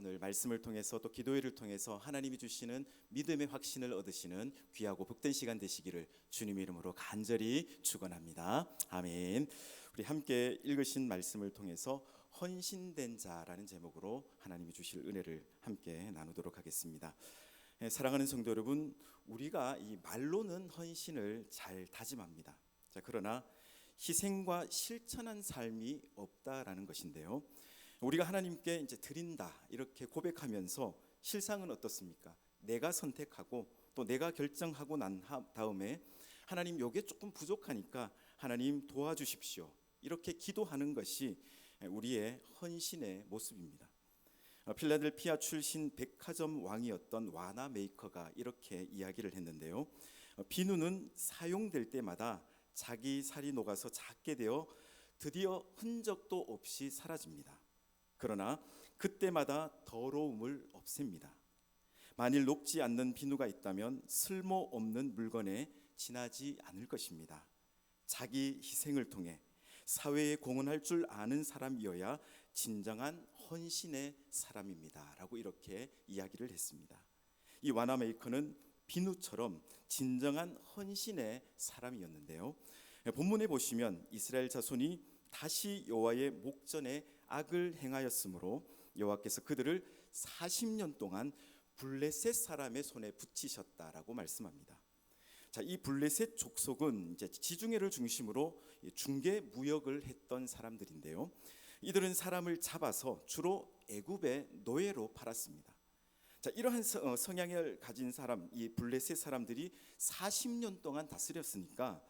오늘 말씀을 통해서 또 기도회를 통해서 하나님이 주시는 믿음의 확신을 얻으시는 귀하고 복된 시간 되시기를 주님 이름으로 간절히 축원합니다. 아멘. 우리 함께 읽으신 말씀을 통해서 헌신된 자라는 제목으로 하나님이 주실 은혜를 함께 나누도록 하겠습니다. 사랑하는 성도 여러분, 우리가 이 말로는 헌신을 잘 다짐합니다. 그러나 희생과 실천한 삶이 없다라는 것인데요. 우리가 하나님께 이제 드린다 이렇게 고백하면서 실상은 어떻습니까? 내가 선택하고 또 내가 결정하고 난 다음에 하나님 요게 조금 부족하니까 하나님 도와주십시오 이렇게 기도하는 것이 우리의 헌신의 모습입니다. 필라델피아 출신 백화점 왕이었던 와나 메이커가 이렇게 이야기를 했는데요. 비누는 사용될 때마다 자기 살이 녹아서 작게 되어 드디어 흔적도 없이 사라집니다. 그러나 그때마다 더러움을 없앱니다. 만일 녹지 않는 비누가 있다면 쓸모없는 물건에 지나지 않을 것입니다. 자기 희생을 통해 사회에 공헌할 줄 아는 사람이어야 진정한 헌신의 사람입니다 라고 이렇게 이야기를 했습니다. 이 와나메이커는 비누처럼 진정한 헌신의 사람이었는데요. 본문에 보시면 이스라엘 자손이 다시 여호와의 목전에 악을 행하였으므로 여호와께서 그들을 40년 동안 블레셋 사람의 손에 붙이셨다라고 말씀합니다. 이 블레셋 족속은 이제 지중해를 중심으로 중개 무역을 했던 사람들인데요. 이들은 사람을 잡아서 주로 애굽의 노예로 팔았습니다. 이러한 성향을 가진 사람, 이 블레셋 사람들이 40년 동안 다스렸으니까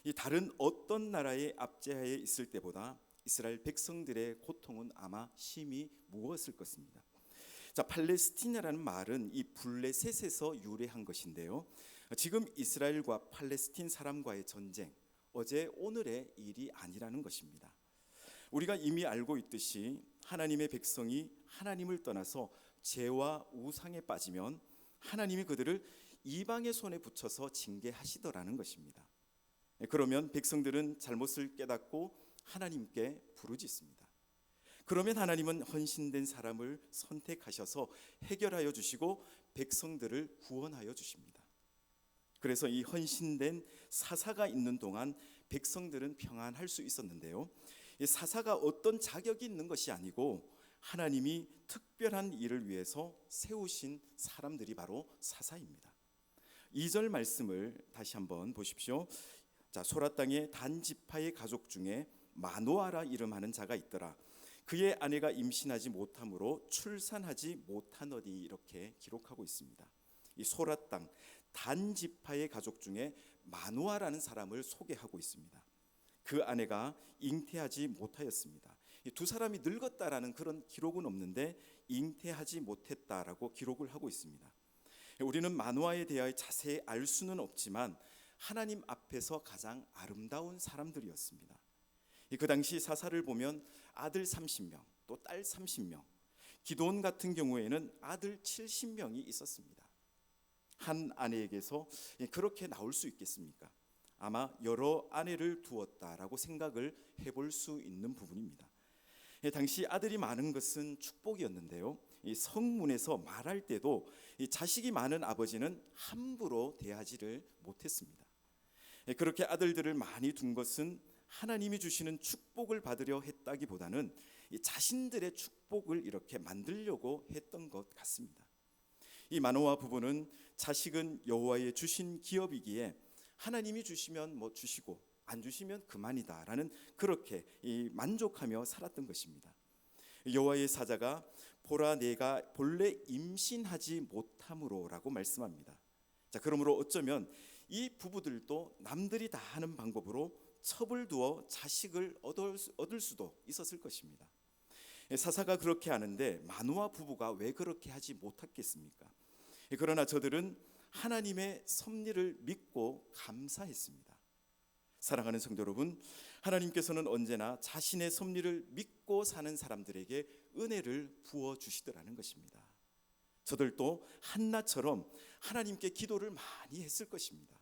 이 다른 어떤 나라의 압제하에 있을 때보다 이스라엘 백성들의 고통은 아마 심히 무거웠을 것입니다. 팔레스티나라는 말은 이 블레셋에서 유래한 것인데요. 지금 이스라엘과 팔레스틴 사람과의 전쟁, 어제 오늘의 일이 아니라는 것입니다. 우리가 이미 알고 있듯이 하나님의 백성이 하나님을 떠나서 죄와 우상에 빠지면 하나님이 그들을 이방의 손에 붙여서 징계하시더라는 것입니다. 그러면 백성들은 잘못을 깨닫고 하나님께 부르짖습니다. 그러면 하나님은 헌신된 사람을 선택하셔서 해결하여 주시고 백성들을 구원하여 주십니다. 그래서 이 헌신된 사사가 있는 동안 백성들은 평안할 수 있었는데요. 이 사사가 어떤 자격이 있는 것이 아니고 하나님이 특별한 일을 위해서 세우신 사람들이 바로 사사입니다. 2절 말씀을 다시 한번 보십시오. 소라 땅의 단 지파의 가족 중에 마노아라 이름하는 자가 있더라. 그의 아내가 임신하지 못함으로 출산하지 못하노니 이렇게 기록하고 있습니다. 이 소라 땅 단 지파의 가족 중에 마노아라는 사람을 소개하고 있습니다. 그 아내가 잉태하지 못하였습니다. 이 두 사람이 늙었다라는 그런 기록은 없는데 잉태하지 못했다라고 기록을 하고 있습니다. 우리는 마노아에 대하여 자세히 알 수는 없지만 하나님 앞에서 가장 아름다운 사람들이었습니다. 그 당시 사사를 보면 아들 30명, 또 딸 30명, 기드온 같은 경우에는 아들 70명이 있었습니다. 한 아내에게서 그렇게 나올 수 있겠습니까? 아마 여러 아내를 두었다라고 생각을 해볼 수 있는 부분입니다. 당시 아들이 많은 것은 축복이었는데요. 이 성문에서 말할 때도 이 자식이 많은 아버지는 함부로 대하지를 못했습니다. 그렇게 아들들을 많이 둔 것은 하나님이 주시는 축복을 받으려 했다기보다는 자신들의 축복을 이렇게 만들려고 했던 것 같습니다. 이 마노아 부부는 자식은 여호와의 주신 기업이기에 하나님이 주시면 뭐 주시고 안 주시면 그만이다라는 그렇게 만족하며 살았던 것입니다. 여호와의 사자가 보라 내가 본래 임신하지 못함으로라고 말씀합니다. 그러므로 어쩌면 이 부부들도 남들이 다 하는 방법으로 첩을 두어 자식을 얻을 수도 있었을 것입니다. 사사가 그렇게 하는데 마노아 부부가 왜 그렇게 하지 못했겠습니까? 그러나 저들은 하나님의 섭리를 믿고 감사했습니다. 사랑하는 성도 여러분, 하나님께서는 언제나 자신의 섭리를 믿고 사는 사람들에게 은혜를 부어주시더라는 것입니다. 저들도 한나처럼 하나님께 기도를 많이 했을 것입니다.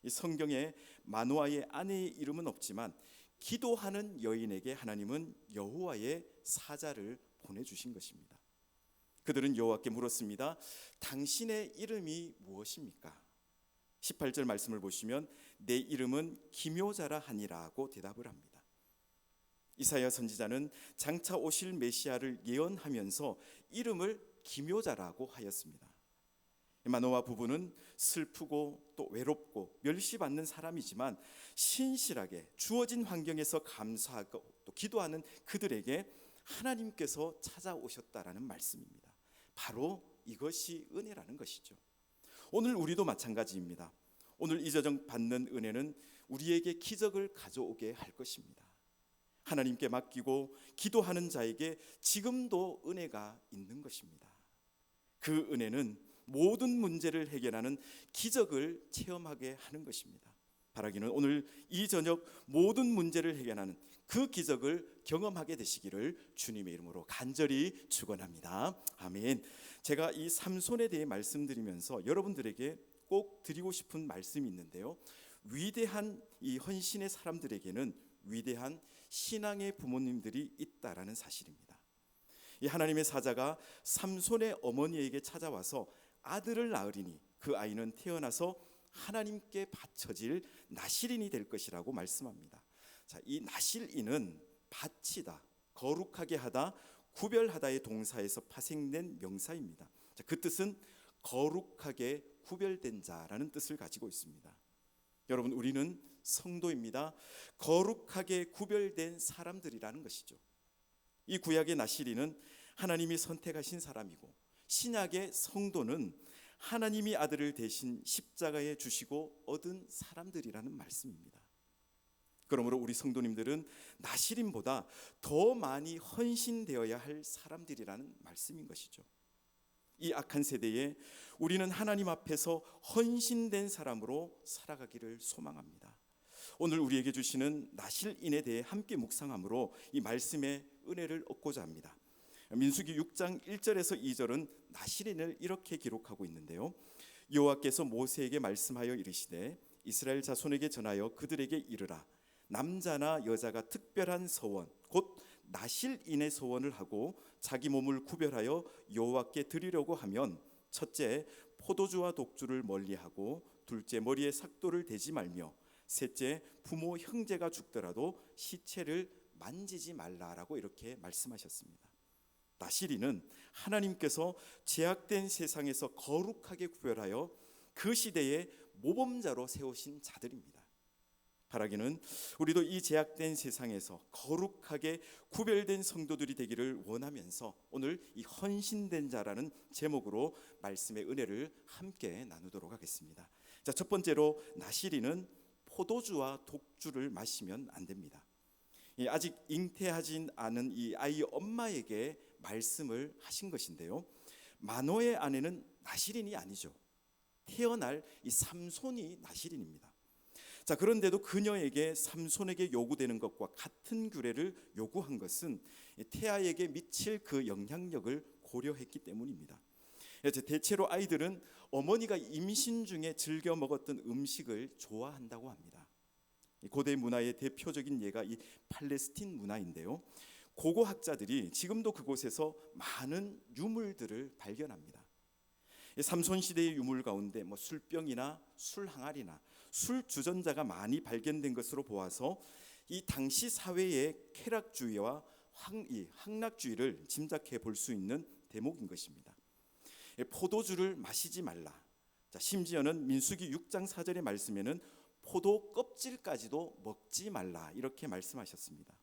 이 성경에 마노아의 아내의 이름은 없지만 기도하는 여인에게 하나님은 여호와의 사자를 보내주신 것입니다. 그들은 여호와께 물었습니다. 당신의 이름이 무엇입니까? 18절 말씀을 보시면 내 이름은 기묘자라 하니라고 대답을 합니다. 이사야 선지자는 장차 오실 메시아를 예언하면서 이름을 기묘자라고 하였습니다. 마노아 부부는 슬프고 또 외롭고 멸시받는 사람이지만 신실하게 주어진 환경에서 감사하고 또 기도하는 그들에게 하나님께서 찾아오셨다라는 말씀입니다. 바로 이것이 은혜라는 것이죠. 오늘 우리도 마찬가지입니다. 오늘 이 저정 받는 은혜는 우리에게 기적을 가져오게 할 것입니다. 하나님께 맡기고 기도하는 자에게 지금도 은혜가 있는 것입니다. 그 은혜는 모든 문제를 해결하는 기적을 체험하게 하는 것입니다. 바라기는 오늘 이 저녁 모든 문제를 해결하는 그 기적을 경험하게 되시기를 주님의 이름으로 간절히 축원합니다. 아멘. 제가 이 삼손에 대해 말씀드리면서 여러분들에게 꼭 드리고 싶은 말씀이 있는데요. 위대한 이 헌신의 사람들에게는 위대한 신앙의 부모님들이 있다라는 사실입니다. 이 하나님의 사자가 삼손의 어머니에게 찾아와서 아들을 낳으리니 그 아이는 태어나서 하나님께 바쳐질 나실인이 될 것이라고 말씀합니다. 자, 이 나실인은 바치다, 거룩하게 하다, 구별하다의 동사에서 파생된 명사입니다. 자, 그 뜻은 거룩하게 구별된 자라는 뜻을 가지고 있습니다. 여러분, 우리는 성도입니다. 거룩하게 구별된 사람들이라는 것이죠. 이 구약의 나실인은 하나님이 선택하신 사람이고, 신약의 성도는 하나님이 아들을 대신 십자가에 주시고 얻은 사람들이라는 말씀입니다. 그러므로 우리 성도님들은 나실인보다 더 많이 헌신되어야 할 사람들이라는 말씀인 것이죠. 이 악한 세대에 우리는 하나님 앞에서 헌신된 사람으로 살아가기를 소망합니다. 오늘 우리에게 주시는 나실인에 대해 함께 묵상함으로 이 말씀의 은혜를 얻고자 합니다. 민수기 6장 1절에서 2절은 나실인을 이렇게 기록하고 있는데요. 여호와께서 모세에게 말씀하여 이르시되 이스라엘 자손에게 전하여 그들에게 이르라. 남자나 여자가 특별한 서원 곧 나실인의 서원을 하고 자기 몸을 구별하여 여호와께 드리려고 하면 첫째 포도주와 독주를 멀리하고 둘째 머리에 삭도를 대지 말며 셋째 부모 형제가 죽더라도 시체를 만지지 말라라고 이렇게 말씀하셨습니다. 나실인은 하나님께서 제약된 세상에서 거룩하게 구별하여 그 시대의 모범자로 세우신 자들입니다. 바라기는 우리도 이 제약된 세상에서 거룩하게 구별된 성도들이 되기를 원하면서 오늘 이 헌신된 자라는 제목으로 말씀의 은혜를 함께 나누도록 하겠습니다. 자, 첫 번째로 나실인은 포도주와 독주를 마시면 안 됩니다. 아직 잉태하진 않은 이 아이 엄마에게 말씀을 하신 것인데요. 마노의 아내는 나실인이 아니죠. 태어날 이 삼손이 나실인입니다. 자, 그런데도 그녀에게 삼손에게 요구되는 것과 같은 규례를 요구한 것은 태아에게 미칠 그 영향력을 고려했기 때문입니다. 대체로 아이들은 어머니가 임신 중에 즐겨 먹었던 음식을 좋아한다고 합니다. 고대 문화의 대표적인 예가 이 팔레스틴 문화인데요. 고고학자들이 지금도 그곳에서 많은 유물들을 발견합니다. 삼손 시대의 유물 가운데 술병이나 술 항아리나 술 주전자가 많이 발견된 것으로 보아서 이 당시 사회의 쾌락주의와 향락주의를 짐작해 볼 수 있는 대목인 것입니다. 포도주를 마시지 말라. 자, 심지어는 민수기 6장 4절의 말씀에는 포도 껍질까지도 먹지 말라 이렇게 말씀하셨습니다.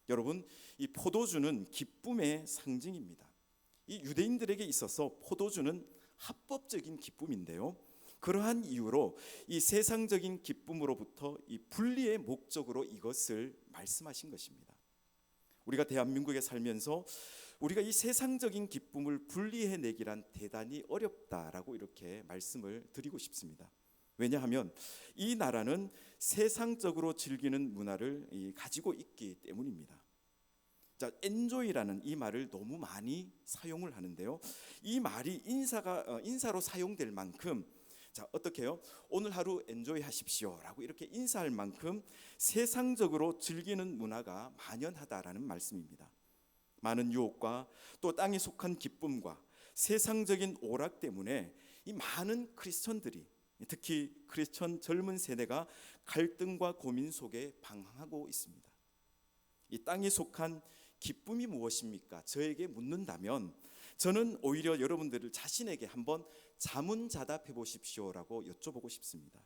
여러분, 이 포도주는 기쁨의 상징입니다. 이 유대인들에게 있어서 포도주는 합법적인 기쁨인데요. 그러한 이유로 이 세상적인 기쁨으로부터 이 분리의 목적으로 이것을 말씀하신 것입니다. 우리가 대한민국에 살면서 우리가 이 세상적인 기쁨을 분리해내기란 대단히 어렵다라고 이렇게 말씀을 드리고 싶습니다. 왜냐하면 이 나라는 세상적으로 즐기는 문화를 가지고 있기 때문입니다. 자, 엔조이라는 이 말을 너무 많이 사용을 하는데요. 이 말이 인사로 사용될 만큼 자, 어떻게 해요? 오늘 하루 엔조이 하십시오라고 이렇게 인사할 만큼 세상적으로 즐기는 문화가 만연하다라는 말씀입니다. 많은 유혹과 또 땅에 속한 기쁨과 세상적인 오락 때문에 이 많은 크리스천들이, 특히 크리스천 젊은 세대가 갈등과 고민 속에 방황하고 있습니다. 이 땅에 속한 기쁨이 무엇입니까? 저에게 묻는다면 저는 오히려 여러분들을 자신에게 한번 자문자답해 보십시오라고 여쭤보고 싶습니다.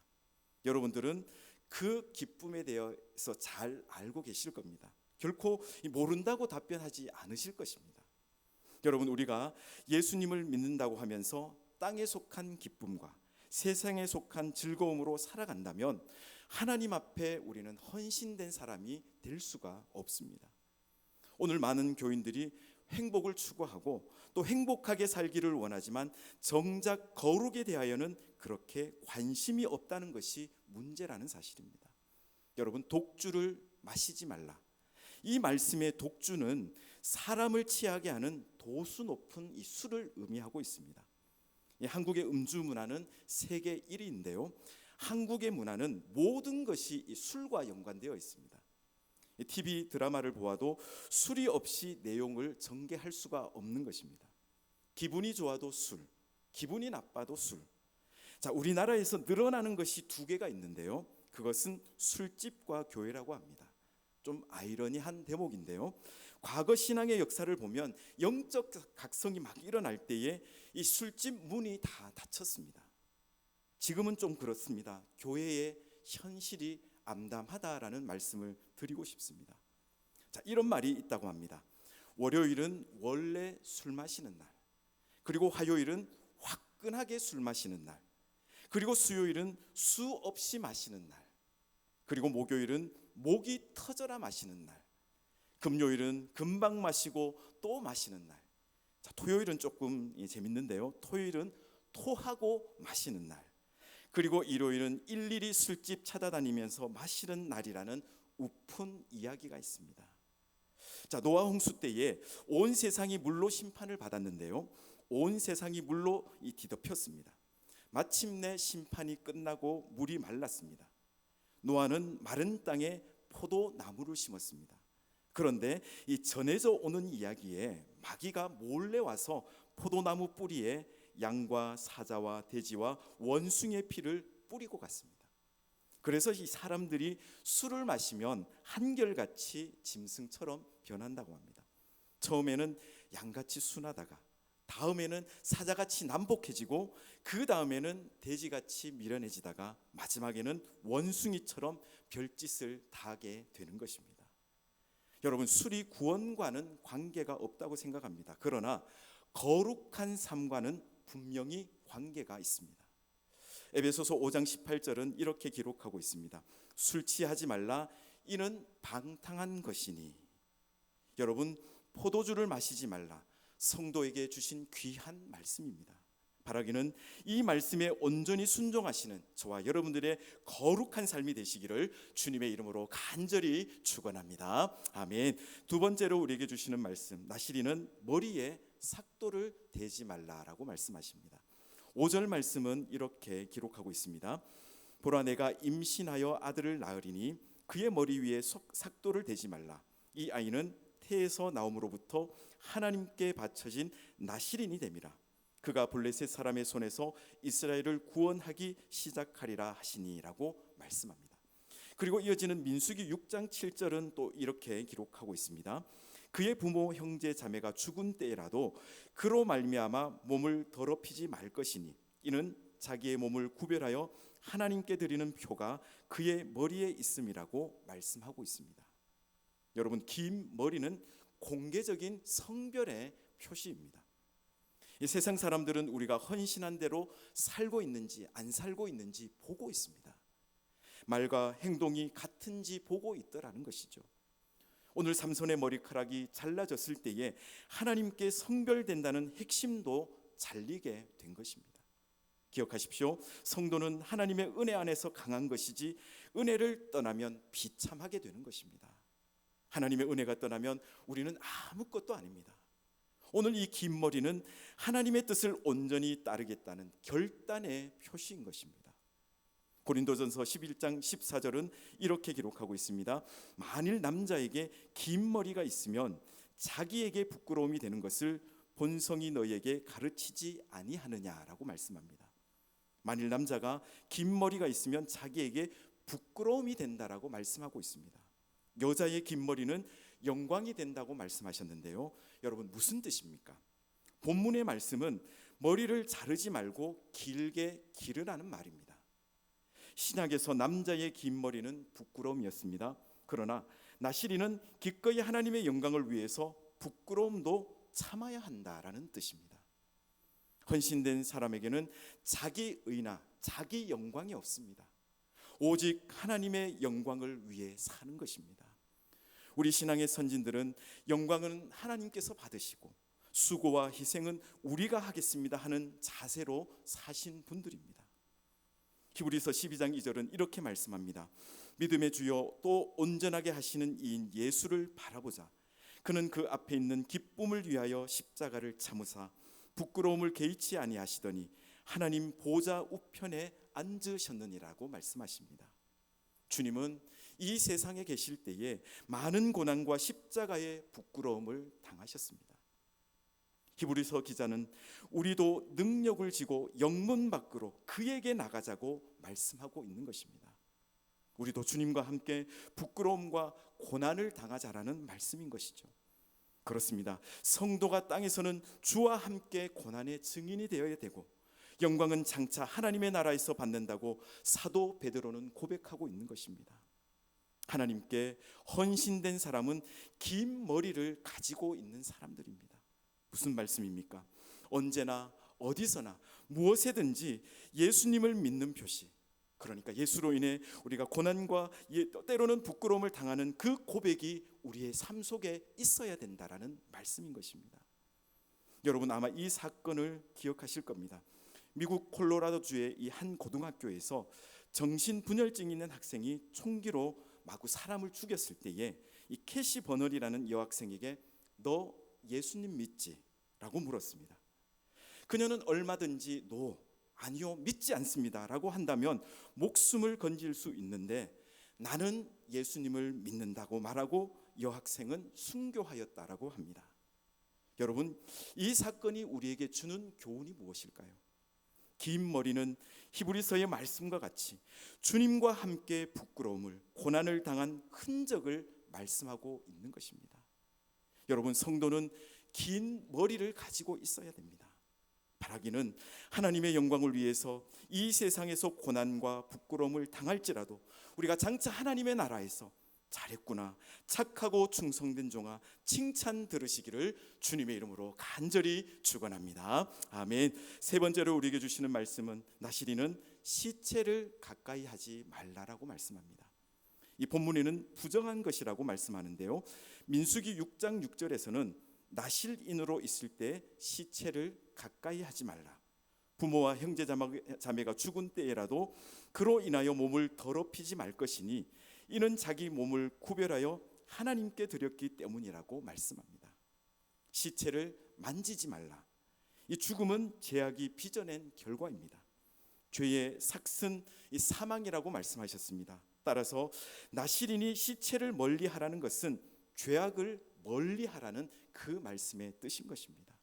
여러분들은 그 기쁨에 대해서 잘 알고 계실 겁니다. 결코 모른다고 답변하지 않으실 것입니다. 여러분, 우리가 예수님을 믿는다고 하면서 땅에 속한 기쁨과 세상에 속한 즐거움으로 살아간다면 하나님 앞에 우리는 헌신된 사람이 될 수가 없습니다. 오늘 많은 교인들이 행복을 추구하고 또 행복하게 살기를 원하지만 정작 거룩에 대하여는 그렇게 관심이 없다는 것이 문제라는 사실입니다. 여러분, 독주를 마시지 말라. 이 말씀의 독주는 사람을 취하게 하는 도수 높은 이 술을 의미하고 있습니다. 한국의 음주 문화는 세계 1위인데요. 한국의 문화는 모든 것이 이 술과 연관되어 있습니다. TV 드라마를 보아도 술이 없이 내용을 전개할 수가 없는 것입니다. 기분이 좋아도 술, 기분이 나빠도 술. 자, 우리나라에서 늘어나는 것이 두 개가 있는데요. 그것은 술집과 교회라고 합니다. 좀 아이러니한 대목인데요. 과거 신앙의 역사를 보면 영적 각성이 막 일어날 때에 이 술집 문이 다 닫혔습니다. 지금은 좀 그렇습니다. 교회의 현실이 암담하다라는 말씀을 드리고 싶습니다. 자, 이런 말이 있다고 합니다. 월요일은 원래 술 마시는 날, 그리고 화요일은 화끈하게 술 마시는 날, 그리고 수요일은 수 없이 마시는 날, 그리고 목요일은 목이 터져라 마시는 날, 금요일은 금방 마시고 또 마시는 날. 자, 토요일은 조금 재밌는데요. 토요일은 토하고 마시는 날, 그리고 일요일은 일일이 술집 찾아다니면서 마시는 날이라는 우픈 이야기가 있습니다. 자, 노아 홍수 때에 온 세상이 물로 심판을 받았는데요. 온 세상이 물로 뒤덮였습니다. 마침내 심판이 끝나고 물이 말랐습니다. 노아는 마른 땅에 포도나무를 심었습니다. 그런데 이 전해져 오는 이야기에 마귀가 몰래 와서 포도나무 뿌리에 양과 사자와 돼지와 원숭이의 피를 뿌리고 갔습니다. 그래서 이 사람들이 술을 마시면 한결같이 짐승처럼 변한다고 합니다. 처음에는 양같이 순하다가, 다음에는 사자같이 난폭해지고, 그 다음에는 돼지같이 미련해지다가, 마지막에는 원숭이처럼 별짓을 다 하게 되는 것입니다. 여러분, 술이 구원과는 관계가 없다고 생각합니다. 그러나 거룩한 삶과는 분명히 관계가 있습니다. 에베소서 5장 18절은 이렇게 기록하고 있습니다. 술 취하지 말라, 이는 방탕한 것이니. 여러분, 포도주를 마시지 말라, 성도에게 주신 귀한 말씀입니다. 바라기는 이 말씀에 온전히 순종하시는 저와 여러분들의 거룩한 삶이 되시기를 주님의 이름으로 간절히 축원합니다. 아멘. 두 번째로 우리에게 주시는 말씀, 나시리는 머리에 삭도를 대지 말라라고 말씀하십니다. 5절 말씀은 이렇게 기록하고 있습니다. 보라, 내가 임신하여 아들을 낳으리니 그의 머리 위에 삭도를 대지 말라. 이 아이는 태에서 나옴으로부터 하나님께 바쳐진 나시린이 됨이라. 그가 블레셋 사람의 손에서 이스라엘을 구원하기 시작하리라 하시니라고 말씀합니다. 그리고 이어지는 민수기 6장 7절은 또 이렇게 기록하고 있습니다. 그의 부모 형제 자매가 죽은 때라도 그로 말미암아 몸을 더럽히지 말 것이니 이는 자기의 몸을 구별하여 하나님께 드리는 표가 그의 머리에 있음이라고 말씀하고 있습니다. 여러분, 긴 머리는 공개적인 성별의 표시입니다. 이 세상 사람들은 우리가 헌신한 대로 살고 있는지 안 살고 있는지 보고 있습니다. 말과 행동이 같은지 보고 있더라는 것이죠. 오늘 삼손의 머리카락이 잘라졌을 때에 하나님께 성별된다는 핵심도 잘리게 된 것입니다. 기억하십시오. 성도는 하나님의 은혜 안에서 강한 것이지 은혜를 떠나면 비참하게 되는 것입니다. 하나님의 은혜가 떠나면 우리는 아무것도 아닙니다. 오늘 이 긴 머리는 하나님의 뜻을 온전히 따르겠다는 결단의 표시인 것입니다. 고린도전서 11장 14절은 이렇게 기록하고 있습니다. 만일 남자에게 긴 머리가 있으면 자기에게 부끄러움이 되는 것을 본성이 너에게 가르치지 아니하느냐라고 말씀합니다. 만일 남자가 긴 머리가 있으면 자기에게 부끄러움이 된다라고 말씀하고 있습니다. 여자의 긴 머리는 영광이 된다고 말씀하셨는데요. 여러분, 무슨 뜻입니까? 본문의 말씀은 머리를 자르지 말고 길게 기르라는 말입니다. 신약에서 남자의 긴 머리는 부끄러움이었습니다. 그러나 나시리는 기꺼이 하나님의 영광을 위해서 부끄러움도 참아야 한다라는 뜻입니다. 헌신된 사람에게는 자기 의나 자기 영광이 없습니다. 오직 하나님의 영광을 위해 사는 것입니다. 우리 신앙의 선진들은 영광은 하나님께서 받으시고 수고와 희생은 우리가 하겠습니다 하는 자세로 사신 분들입니다. 히브리서 12장 2절은 이렇게 말씀합니다. 믿음의 주여 또 온전하게 하시는 이인 예수를 바라보자. 그는 그 앞에 있는 기쁨을 위하여 십자가를 참으사 부끄러움을 개의치 아니하시더니 하나님 보좌 우편에 앉으셨느니라고 말씀하십니다. 주님은 이 세상에 계실 때에 많은 고난과 십자가의 부끄러움을 당하셨습니다. 히브리서 기자는 우리도 능력을 지고 영문 밖으로 그에게 나가자고 말씀하고 있는 것입니다. 우리도 주님과 함께 부끄러움과 고난을 당하자라는 말씀인 것이죠. 그렇습니다. 성도가 땅에서는 주와 함께 고난의 증인이 되어야 되고 영광은 장차 하나님의 나라에서 받는다고 사도 베드로는 고백하고 있는 것입니다. 하나님께 헌신된 사람은 긴 머리를 가지고 있는 사람들입니다. 무슨 말씀입니까? 언제나 어디서나 무엇에든지 예수님을 믿는 표시, 그러니까 예수로 인해 우리가 고난과 때로는 부끄러움을 당하는 그 고백이 우리의 삶 속에 있어야 된다라는 말씀인 것입니다. 여러분 아마 이 사건을 기억하실 겁니다. 미국 콜로라도주의 이 한 고등학교에서 정신분열증이 있는 학생이 총기로 마구 사람을 죽였을 때에 이 캐시 버널이라는 여학생에게 너 예수님 믿지? 라고 물었습니다. 그녀는 얼마든지 아니요 믿지 않습니다 라고 한다면 목숨을 건질 수 있는데 나는 예수님을 믿는다고 말하고 여학생은 순교하였다라고 합니다. 여러분 이 사건이 우리에게 주는 교훈이 무엇일까요? 긴 머리는 히브리서의 말씀과 같이 주님과 함께 부끄러움을 고난을 당한 흔적을 말씀하고 있는 것입니다. 여러분 성도는 긴 머리를 가지고 있어야 됩니다. 바라기는 하나님의 영광을 위해서 이 세상에서 고난과 부끄러움을 당할지라도 우리가 장차 하나님의 나라에서 잘했구나, 착하고 충성된 종아, 칭찬 들으시기를 주님의 이름으로 간절히 축원합니다. 아멘. 세 번째로 우리에게 주시는 말씀은 나시리는 시체를 가까이 하지 말라라고 말씀합니다. 이 본문에는 부정한 것이라고 말씀하는데요. 민수기 6장 6절에서는 나실인으로 있을 때 시체를 가까이 하지 말라. 부모와 형제 자매가 죽은 때에라도 그로 인하여 몸을 더럽히지 말 것이니 이는 자기 몸을 구별하여 하나님께 드렸기 때문이라고 말씀합니다. 시체를 만지지 말라. 이 죽음은 죄악이 빚어낸 결과입니다. 죄의 삭은 이 사망이라고 말씀하셨습니다. 따라서 나실인이 시체를 멀리하라는 것은 죄악을 멀리하라는 그 말씀의 뜻인 것입니다.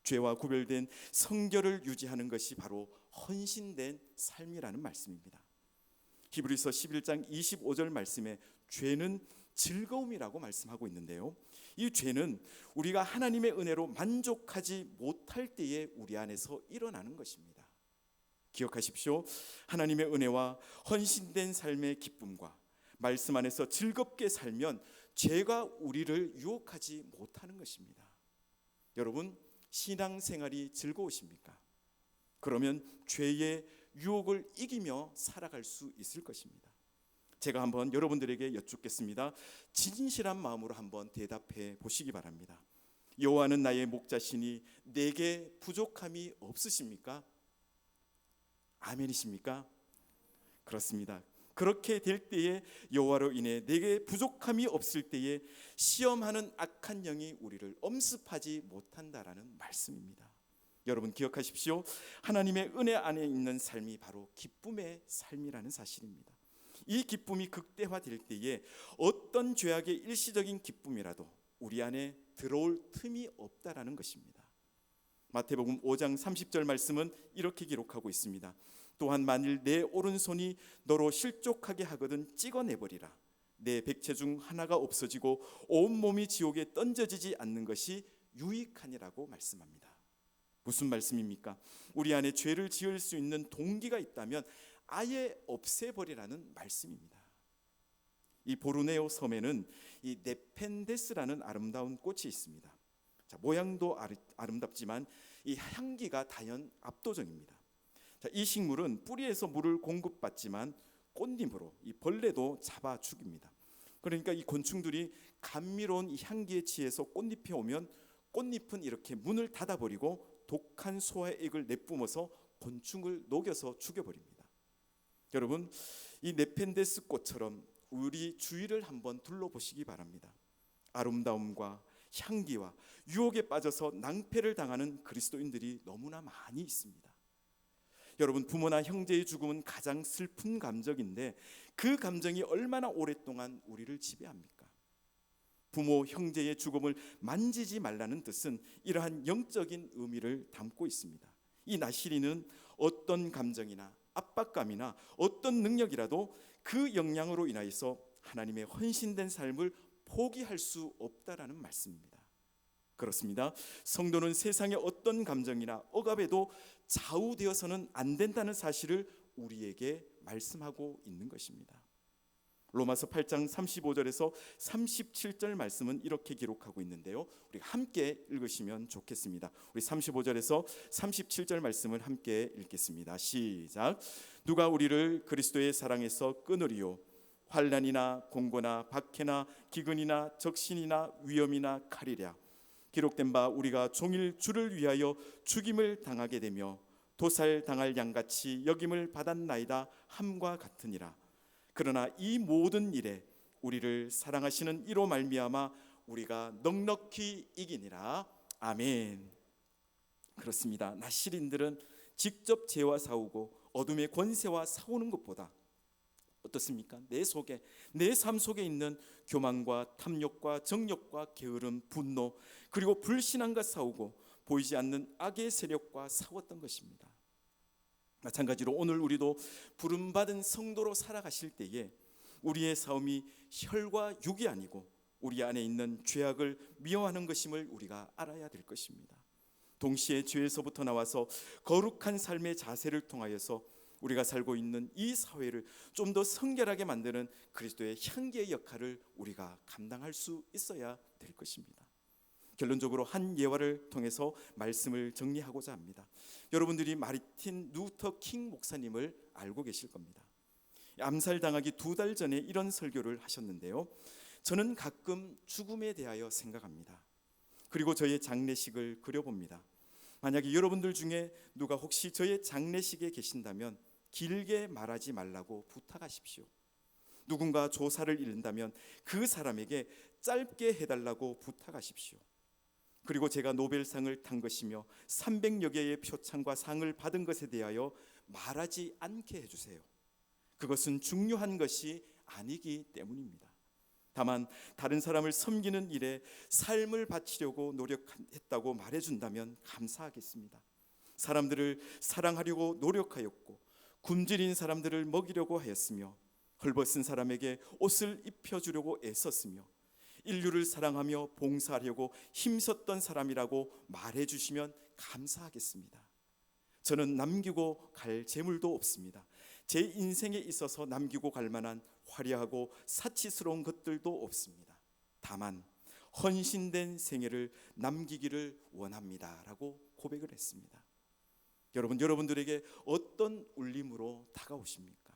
죄와 구별된 성결을 유지하는 것이 바로 헌신된 삶이라는 말씀입니다. 히브리서 11장 25절 말씀에 죄는 즐거움이라고 말씀하고 있는데요. 이 죄는 우리가 하나님의 은혜로 만족하지 못할 때에 우리 안에서 일어나는 것입니다. 기억하십시오. 하나님의 은혜와 헌신된 삶의 기쁨과 말씀 안에서 즐겁게 살면 죄가 우리를 유혹하지 못하는 것입니다. 여러분 신앙생활이 즐거우십니까? 그러면 죄의 유혹을 이기며 살아갈 수 있을 것입니다. 제가 한번 여러분들에게 여쭙겠습니다. 진실한 마음으로 한번 대답해 보시기 바랍니다. 여호와는 나의 목자시니 내게 부족함이 없으십니까? 아멘이십니까? 그렇습니다. 그렇게 될 때에 여호와로 인해 내게 부족함이 없을 때에 시험하는 악한 영이 우리를 엄습하지 못한다라는 말씀입니다. 여러분 기억하십시오. 하나님의 은혜 안에 있는 삶이 바로 기쁨의 삶이라는 사실입니다. 이 기쁨이 극대화될 때에 어떤 죄악의 일시적인 기쁨이라도 우리 안에 들어올 틈이 없다라는 것입니다. 마태복음 5장 30절 말씀은 이렇게 기록하고 있습니다. 또한 만일 내 오른손이 너로 실족하게 하거든 찍어내버리라. 내 백체 중 하나가 없어지고 온몸이 지옥에 던져지지 않는 것이 유익하니라고 말씀합니다. 무슨 말씀입니까? 우리 안에 죄를 지을 수 있는 동기가 있다면 아예 없애버리라는 말씀입니다. 이 보르네오 섬에는 이 네펜데스라는 아름다운 꽃이 있습니다. 자, 모양도 아름답지만 이 향기가 다연 압도적입니다. 자, 이 식물은 뿌리에서 물을 공급받지만 꽃잎으로 이 벌레도 잡아 죽입니다. 그러니까 이 곤충들이 감미로운 이 향기에 취해서 꽃잎에 오면 꽃잎은 이렇게 문을 닫아버리고 독한 소화의 액을 내뿜어서 곤충을 녹여서 죽여버립니다. 여러분, 이 네펜데스 꽃처럼 우리 주위를 한번 둘러보시기 바랍니다. 아름다움과 향기와 유혹에 빠져서 낭패를 당하는 그리스도인들이 너무나 많이 있습니다. 여러분, 부모나 형제의 죽음은 가장 슬픈 감정인데 그 감정이 얼마나 오랫동안 우리를 지배합니까? 부모, 형제의 죽음을 만지지 말라는 뜻은 이러한 영적인 의미를 담고 있습니다. 이 나시린은 어떤 감정이나 압박감이나 어떤 능력이라도 그 영향으로 인하여서 하나님의 헌신된 삶을 포기할 수 없다라는 말씀입니다. 그렇습니다. 성도는 세상의 어떤 감정이나 억압에도 좌우되어서는 안 된다는 사실을 우리에게 말씀하고 있는 것입니다. 로마서 8장 35절에서 37절 말씀은 이렇게 기록하고 있는데요, 우리가 함께 읽으시면 좋겠습니다. 우리 35절에서 37절 말씀을 함께 읽겠습니다. 시작. 누가 우리를 그리스도의 사랑에서 끊으리요? 환난이나 공고나 박해나 기근이나 적신이나 위험이나 칼이랴. 기록된 바 우리가 종일 주를 위하여 죽임을 당하게 되며 도살 당할 양같이 여김을 받았나이다 함과 같으니라. 그러나 이 모든 일에 우리를 사랑하시는 이로 말미암아 우리가 넉넉히 이기니라. 아멘. 그렇습니다. 나시린들은 직접 죄와 싸우고 어둠의 권세와 싸우는 것보다 어떻습니까? 내 속에, 내 삶 속에 있는 교만과 탐욕과 정욕과 게으름, 분노, 그리고 불신앙과 싸우고 보이지 않는 악의 세력과 싸웠던 것입니다. 마찬가지로 오늘 우리도 부름받은 성도로 살아가실 때에 우리의 싸움이 혈과 육이 아니고 우리 안에 있는 죄악을 미워하는 것임을 우리가 알아야 될 것입니다. 동시에 죄에서부터 나와서 거룩한 삶의 자세를 통하여서 우리가 살고 있는 이 사회를 좀 더 성결하게 만드는 그리스도의 향기의 역할을 우리가 감당할 수 있어야 될 것입니다. 결론적으로 한 예화를 통해서 말씀을 정리하고자 합니다. 여러분들이 마르틴 루터 킹 목사님을 알고 계실 겁니다. 암살당하기 2달 전에 이런 설교를 하셨는데요, 저는 가끔 죽음에 대하여 생각합니다. 그리고 저의 장례식을 그려봅니다. 만약에 여러분들 중에 누가 혹시 저의 장례식에 계신다면 길게 말하지 말라고 부탁하십시오. 누군가 조사를 잃는다면 그 사람에게 짧게 해달라고 부탁하십시오. 그리고 제가 노벨상을 탄 것이며 300여 개의 표창과 상을 받은 것에 대하여 말하지 않게 해주세요. 그것은 중요한 것이 아니기 때문입니다. 다만 다른 사람을 섬기는 일에 삶을 바치려고 노력했다고 말해준다면 감사하겠습니다. 사람들을 사랑하려고 노력하였고 굶주린 사람들을 먹이려고 하였으며 헐벗은 사람에게 옷을 입혀주려고 애썼으며 인류를 사랑하며 봉사하려고 힘썼던 사람이라고 말해주시면 감사하겠습니다. 저는 남기고 갈 재물도 없습니다. 제 인생에 있어서 남기고 갈 만한 화려하고 사치스러운 것들도 없습니다. 다만 헌신된 생애를 남기기를 원합니다 라고 고백을 했습니다. 여러분들에게 어떤 울림으로 다가오십니까?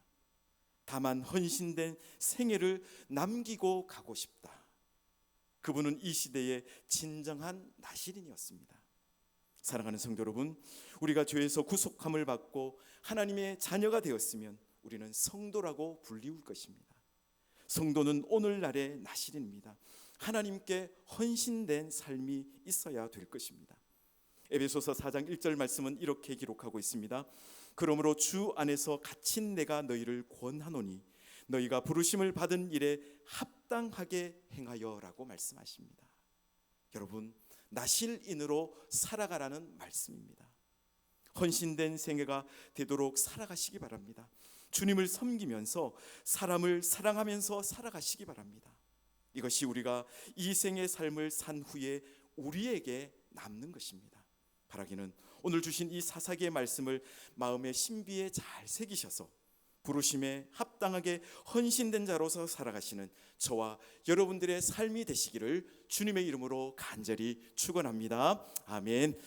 다만 헌신된 생애를 남기고 가고 싶다. 그분은 이 시대의 진정한 나시린이었습니다. 사랑하는 성도 여러분, 우리가 죄에서 구속함을 받고 하나님의 자녀가 되었으면 우리는 성도라고 불리울 것입니다. 성도는 오늘날의 나시린입니다. 하나님께 헌신된 삶이 있어야 될 것입니다. 에베소서 4장 1절 말씀은 이렇게 기록하고 있습니다. 그러므로 주 안에서 갇힌 내가 너희를 권하노니 너희가 부르심을 받은 일에 합당하게 행하여라고 말씀하십니다. 여러분, 나실인으로 살아가라는 말씀입니다. 헌신된 생애가 되도록 살아가시기 바랍니다. 주님을 섬기면서 사람을 사랑하면서 살아가시기 바랍니다. 이것이 우리가 이 생의 삶을 산 후에 우리에게 남는 것입니다. 바라기는 오늘 주신 이 사사기의 말씀을 마음의 신비에 잘 새기셔서 부르심에 합당하게 헌신된 자로서 살아가시는 저와 여러분들의 삶이 되시기를 주님의 이름으로 간절히 축원합니다. 아멘.